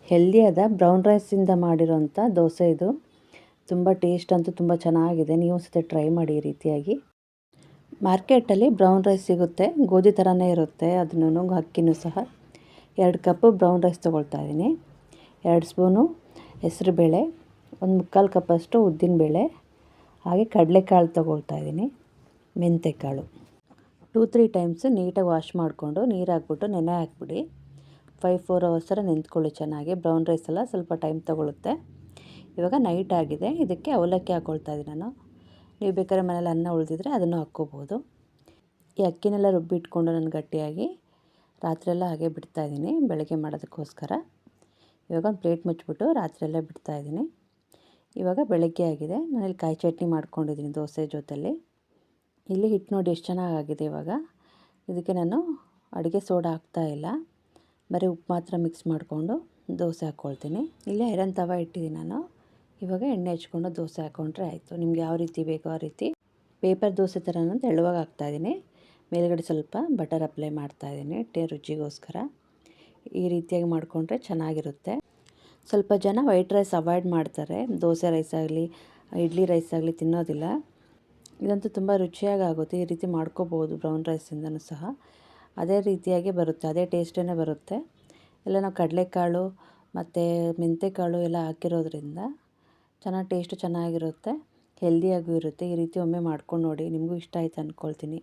ಹೆಲ್ದಿಯಾದ brown ರೈಸಿಂದ ಮಾಡಿರೋಂಥ ದೋಸೆ ಇದು. ತುಂಬ ಟೇಸ್ಟ್ ಅಂತೂ ತುಂಬ ಚೆನ್ನಾಗಿದೆ. ನೀವು ಸಹ ಟ್ರೈ ಮಾಡಿ ಈ ರೀತಿಯಾಗಿ. ಮಾರ್ಕೆಟಲ್ಲಿ ಬ್ರೌನ್ ರೈಸ್ ಸಿಗುತ್ತೆ, ಗೋಧಿ ಥರನೇ ಇರುತ್ತೆ. ಅದನ್ನು ಅಕ್ಕಿನೂ ಸಹ 2 ಕಪ್ಪು ಬ್ರೌನ್ ರೈಸ್ ತೊಗೊಳ್ತಾ ಇದ್ದೀನಿ. 2 ಸ್ಪೂನು ಹೆಸರುಬೇಳೆ, 1/4 ಕಪ್ಪಷ್ಟು ಉದ್ದಿನಬೇಳೆ, ಹಾಗೆ ಕಡಲೆಕಾಳು ತೊಗೊಳ್ತಾ ಇದ್ದೀನಿ, ಮೆಂತೆಕಾಳು. 2-3 ಟೈಮ್ಸ್ ನೀಟಾಗಿ ವಾಶ್ ಮಾಡಿಕೊಂಡು ನೀರು ಹಾಕ್ಬಿಟ್ಟು ನೆನೆ ಹಾಕ್ಬಿಡಿ. 5-4 ಅವರ್ಸ್ ಥರ ನೆಂತ್ಕೊಳ್ಳಿ ಚೆನ್ನಾಗಿ. ಬ್ರೌನ್ ರೈಸ್ ಎಲ್ಲ ಸ್ವಲ್ಪ ಟೈಮ್ ತೊಗೊಳುತ್ತೆ. ಇವಾಗ ನೈಟ್ ಆಗಿದೆ, ಇದಕ್ಕೆ ಅವಲಕ್ಕಿ ಹಾಕ್ಕೊಳ್ತಾ ಇದ್ದೀನಿ ನಾನು. ನೀವು ಬೇಕಾದ್ರೆ ಮನೇಲಿ ಅನ್ನ ಉಳಿದಿದ್ರೆ ಅದನ್ನು ಹಾಕ್ಕೋಬೋದು. ಈ ಅಕ್ಕಿನೆಲ್ಲ ರುಬ್ಬಿಟ್ಕೊಂಡು ನಾನು ಗಟ್ಟಿಯಾಗಿ ರಾತ್ರಿಯೆಲ್ಲ ಹಾಗೆ ಬಿಡ್ತಾಯಿದ್ದೀನಿ ಬೆಳಗ್ಗೆ ಮಾಡೋದಕ್ಕೋಸ್ಕರ. ಇವಾಗ ಒಂದು ಪ್ಲೇಟ್ ಮುಚ್ಚಿಬಿಟ್ಟು ರಾತ್ರಿಯೆಲ್ಲ ಬಿಡ್ತಾಯಿದ್ದೀನಿ. ಇವಾಗ ಬೆಳಗ್ಗೆ ಆಗಿದೆ. ನಾನಿಲ್ಲಿ ಕಾಯಿ ಚಟ್ನಿ ಮಾಡ್ಕೊಂಡಿದ್ದೀನಿ ದೋಸೆ ಜೊತೆಲಿ. ಇಲ್ಲಿ ಹಿಟ್ಟು ನೋಡಿ ಎಷ್ಟು ಚೆನ್ನಾಗಾಗಿದೆ. ಇವಾಗ ಇದಕ್ಕೆ ನಾನು ಅಡುಗೆ ಸೋಡಾ ಹಾಕ್ತಾಯಿಲ್ಲ, ಬರೀ ಉಪ್ಪು ಮಾತ್ರ ಮಿಕ್ಸ್ ಮಾಡಿಕೊಂಡು ದೋಸೆ ಹಾಕ್ಕೊಳ್ತೀನಿ. ಇಲ್ಲಿ ಐರನ್ ತವ ಇಟ್ಟಿದ್ದೀನಿ ನಾನು. ಇವಾಗ ಎಣ್ಣೆ ಹಚ್ಕೊಂಡು ದೋಸೆ ಹಾಕ್ಕೊಂಡ್ರೆ ಆಯಿತು. ನಿಮ್ಗೆ ಯಾವ ರೀತಿ ಬೇಕೋ ಆ ರೀತಿ. ಪೇಪರ್ ದೋಸೆ ಥರ ತೆಳುವಾಗಿ ಹಾಕ್ತಾಯಿದ್ದೀನಿ. ಮೇಲ್ಗಡೆ ಸ್ವಲ್ಪ ಬಟರ್ ಅಪ್ಲೈ ಮಾಡ್ತಾಯಿದ್ದೀನಿ ರುಚಿಗೋಸ್ಕರ. ಈ ರೀತಿಯಾಗಿ ಮಾಡಿಕೊಂಡ್ರೆ ಚೆನ್ನಾಗಿರುತ್ತೆ. ಸ್ವಲ್ಪ ಜನ ವೈಟ್ ರೈಸ್ ಅವಾಯ್ಡ್ ಮಾಡ್ತಾರೆ. ದೋಸೆ ರೈಸ್ ಆಗಲಿ ಇಡ್ಲಿ ರೈಸ್ ಆಗಲಿ ತಿನ್ನೋದಿಲ್ಲ. ಇದಂತೂ ತುಂಬ ರುಚಿಯಾಗಿ ಆಗುತ್ತೆ. ಈ ರೀತಿ ಮಾಡ್ಕೋಬೋದು ಬ್ರೌನ್ ರೈಸಿಂದನೂ ಸಹ. ಅದೇ ರೀತಿಯಾಗಿ ಬರುತ್ತೆ, ಅದೇ ಟೇಸ್ಟೇ ಬರುತ್ತೆ. ಎಲ್ಲ ನಾವು ಕಡಲೆಕಾಳು ಮತ್ತು ಮೆಂತೆಕಾಳು ಎಲ್ಲ ಹಾಕಿರೋದ್ರಿಂದ ಟೇಸ್ಟು ಚೆನ್ನಾಗಿರುತ್ತೆ, ಹೆಲ್ದಿಯಾಗೂ ಇರುತ್ತೆ. ಈ ರೀತಿ ಒಮ್ಮೆ ಮಾಡ್ಕೊಂಡು ನೋಡಿ, ನಿಮಗೂ ಇಷ್ಟ ಆಯ್ತು ಅಂದ್ಕೊಳ್ತೀನಿ.